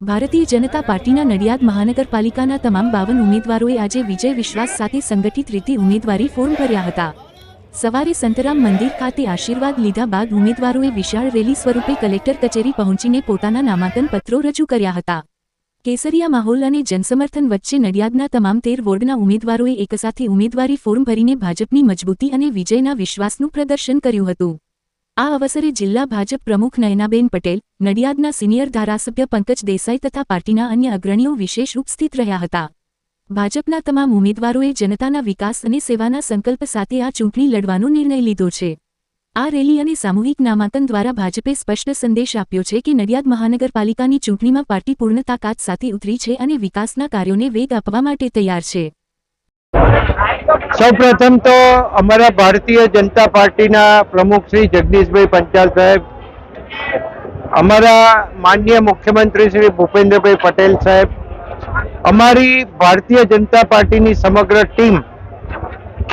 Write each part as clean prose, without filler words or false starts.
ભારતીય જનતા પાર્ટીના નડિયાદ મહાનગરપાલિકાના તમામ 52 ઉમેદવારોએ આજે વિજય વિશ્વાસ સાથે સંગઠિત રીતે ઉમેદવારી ફોર્મ ભર્યા હતા। સવારે સંતરામ મંદિર ખાતે આશીર્વાદ લીધા બાદ ઉમેદવારોએ વિશાળ રેલી સ્વરૂપે કલેક્ટર કચેરી પહોંચીને પોતાના નામાંકન પત્રો રજૂ કર્યા હતા। કેસરિયા માહોલ અને જનસમર્થન વચ્ચે નડિયાદના તમામ 13 વોર્ડના ઉમેદવારોએ એકસાથે ઉમેદવારી ફોર્મ ભરીને ભાજપની મજબૂતી અને વિજયના વિશ્વાસનું પ્રદર્શન કર્યું હતું। આ અવસરે જિલ્લા ભાજપ પ્રમુખ નયનાબેન પટેલ, નડિયાદના સિનિયર ધારાસભ્ય પંકજ દેસાઈ તથા પાર્ટીના અન્ય અગ્રણીઓ વિશેષ ઉપસ્થિત રહ્યા હતા। ભાજપના તમામ ઉમેદવારોએ જનતાના વિકાસ અને સેવાના સંકલ્પ સાથે આ ચૂંટણી લડવાનો નિર્ણય લીધો છે। આ રેલી અને સામૂહિક નામાંકન દ્વારા ભાજપે સ્પષ્ટ સંદેશ આપ્યો છે કે નડિયાદ મહાનગરપાલિકાની ચૂંટણીમાં પાર્ટી પૂર્ણ તાકાત સાથે ઉતરી છે અને વિકાસના કાર્યોને વેગ આપવા માટે તૈયાર છે। સૌપ્રથમ તો અમારા ભારતીય જનતા પાર્ટીના પ્રમુખ શ્રી જગદીશભાઈ પંચાલ સાહેબ, અમારા માનનીય મુખ્યમંત્રી શ્રી ભૂપેન્દ્રભાઈ પટેલ સાહેબ, અમારી ભારતીય જનતા પાર્ટીની સમગ્ર ટીમ,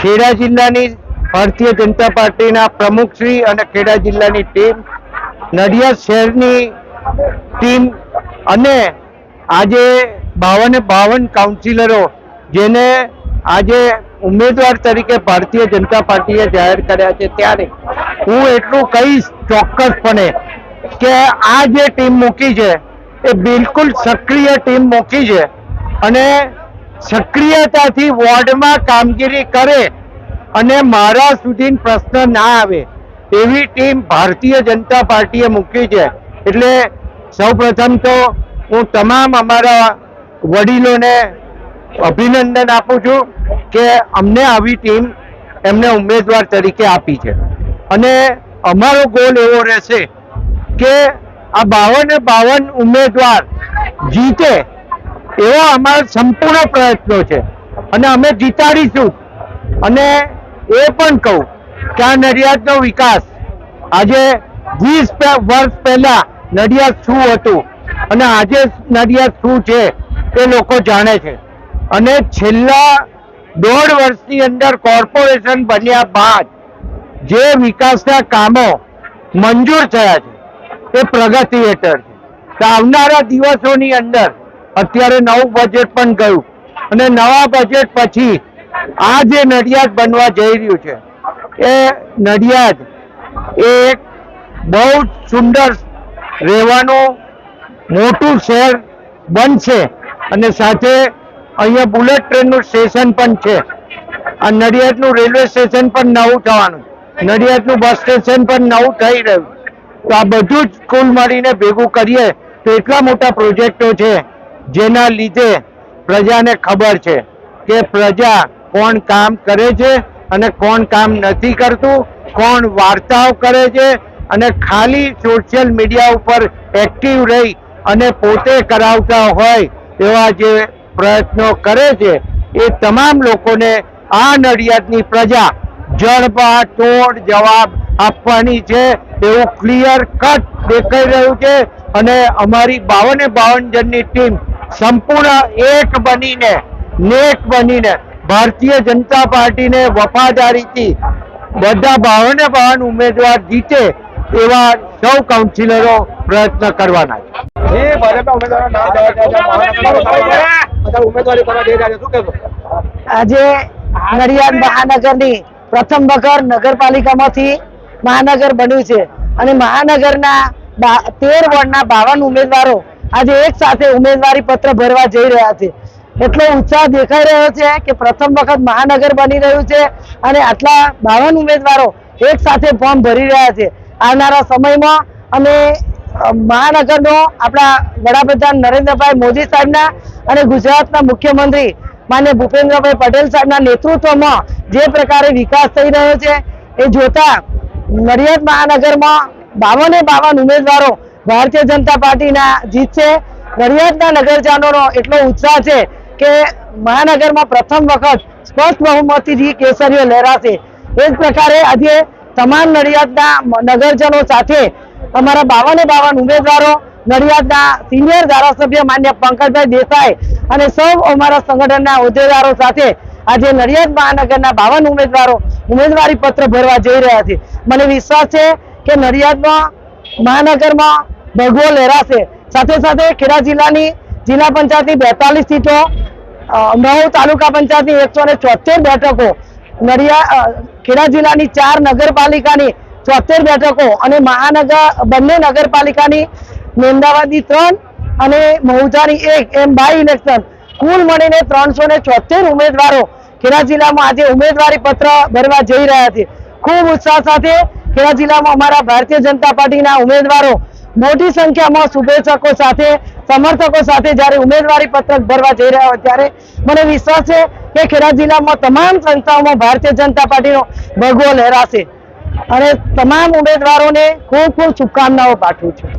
ખેડા જિલ્લાની ભારતીય જનતા પાર્ટીના પ્રમુખ શ્રી અને ખેડા જિલ્લાની ટીમ, નડિયાદ શહેરની ટીમ અને આજે 52 કાઉન્સિલરો જેને આજે ઉમેદવાર તરીકે ભારતીય જનતા પાર્ટીએ જાહેર કર્યા છે, ત્યારે હું એટલું કહીશ ચોક્કસપણે કે આ જે ટીમ મૂકી છે એ બિલકુલ સક્રિય ટીમ મૂકી છે અને સક્રિયતાથી વોર્ડમાં કામગીરી કરે અને મારા સુધી પ્રશ્ન ના આવે એવી ટીમ ભારતીય જનતા પાર્ટીએ મૂકી છે। એટલે સૌપ્રથમ તો હું તમામ અમારા વડીલોને અભિનંદન આપું છું કે અમને આવી ટીમ એમને ઉમેદવાર તરીકે આપી છે અને અમારો ગોલ એવો રહેશે કે આ 52 ઉમેદવાર જીતે એવો અમારા સંપૂર્ણ પ્રયત્નો છે અને અમે જીતાડીશું। અને એ પણ કહું કે આ નડિયાદનો વિકાસ આજે 20 વર્ષ પહેલા નડિયાદ શું હતું અને આજે નડિયાદ શું છે એ લોકો જાણે છે અને છેલ્લા 1.5 વર્ષની અંદર કોર્પોરેશન બન્યા બાદ જે વિકાસના કામો મંજૂર થયા છે એ પ્રગતિ હેઠળ છે। તો આવનારા દિવસોની અંદર અત્યારે નવું બજેટ પણ ગયું અને નવા બજેટ પછી આ જે નડિયાદ બનવા જઈ રહ્યું છે એ નડિયાદ એક બહુ સુંદર રહેવાનું મોટું શહેર બનશે અને સાથે અહીંયા બુલેટ ટ્રેનનું સ્ટેશન પણ છે। આ નડિયાદનું રેલવે સ્ટેશન પણ નવું થવાનું, નડિયાદનું બસ સ્ટેશન પણ નવું થઈ રહ્યું। તો આ બધું જ કુલ મળીને ભેગું કરીએ તો એટલા મોટા પ્રોજેક્ટો છે જેના લીધે પ્રજાને ખબર છે કે પ્રજા કોણ કામ કરે છે અને કોણ કામ નથી કરતું, કોણ વાર્તાઓ કરે છે અને ખાલી સોશિયલ મીડિયા ઉપર એક્ટિવ રહી અને પોતે કરાવતા હોય એવા જે પ્રયત્નો કરે છે એ તમામ લોકોને આ નડિયાદની પ્રજા જડબાતોડ જવાબ આપવાની છે એવું ક્લિયર કટ દેખાઈ રહ્યું છે। અને અમારી 52 જણની ટીમ સંપૂર્ણ એક બનીને નેક બનીને ભારતીય જનતા પાર્ટીને વફાદારીથી બધા 52 ઉમેદવાર જીતે એવા સૌ કાઉન્સિલરો પ્રયત્ન કરવાના છે। આજે નડિયાદ મહાનગરની પ્રથમ વખત નગરપાલિકામાંથી મહાનગર બન્યું છે અને મહાનગરના 13 વોર્ડના 52 ઉમેદવારો આજે એક સાથે ઉમેદવારી પત્ર ભરવા જઈ રહ્યા છે। એટલો ઉત્સાહ દેખાઈ રહ્યો છે કે પ્રથમ વખત મહાનગર બની રહ્યું છે અને આટલા 52 ઉમેદવારો એક સાથે ફોર્મ ભરી રહ્યા છે। આવનારા સમયમાં અમે મહાનગરનો આપણા વડાપ્રધાન નરેન્દ્રભાઈ મોદી સાહેબના અને ગુજરાતના મુખ્યમંત્રી માનનીય ભૂપેન્દ્રભાઈ પટેલ સાહેબના નેતૃત્વમાં જે પ્રકારે વિકાસ થઈ રહ્યો છે એ જોતા નડિયાદ મહાનગરમાં 52 ઉમેદવારો ભારતીય જનતા પાર્ટીના જીતશે। નડિયાદના નગરજનોનો એટલો ઉત્સાહ છે કે મહાનગરમાં પ્રથમ વખત સ્પષ્ટ બહુમતીથી કેસરીઓ લહેરાશે। એ જ પ્રકારે આજે તમામ નડિયાદના નગરજનો સાથે અમારા 52 ઉમેદવારો, નડિયાદના સિનિયર ધારાસભ્ય માન્ય પંકજભાઈ દેસાઈ અને સૌ અમારા સંગઠનના હોદ્દેદારો સાથે આજે નડિયાદ મહાનગરના 52 ઉમેદવારો ઉમેદવારી પત્ર ભરવા જઈ રહ્યા છે। મને વિશ્વાસ છે કે નડિયાદમાં મહાનગરમાં ભગવો લહેરાશે। સાથે સાથે ખેડા જિલ્લાની જિલ્લા પંચાયતની 42 સીટો, 9 તાલુકા પંચાયતની 174 બેઠકો, ખેડા જિલ્લાની 4 નગરપાલિકાની 74 બેઠકો અને બંને નગરપાલિકાની મહેમદાવાદની 3 અને મહુધાની 1 એમ બાય ઇલેક્શન કુલ મળીને 374 ઉમેદવારો ખેડા જિલ્લામાં આજે ઉમેદવારી પત્ર ભરવા જઈ રહ્યા છે. ખૂબ ઉત્સાહ સાથે ખેડા જિલ્લામાં અમારા ભારતીય જનતા પાર્ટીના ઉમેદવારો મોટી સંખ્યામાં શુભેચ્છકો સાથે, સમર્થકો સાથે જ્યારે ઉમેદવારી પત્રક ભરવા જઈ રહ્યા હોય ત્યારે મને વિશ્વાસ છે કે ખેડા જિલ્લામાં તમામ સંસ્થાઓમાં ભારતીય જનતા પાર્ટીનો ભગવો લહેરાશે અને તમામ ઉમેદવારોને ખૂબ ખૂબ શુભકામનાઓ પાઠવું છું.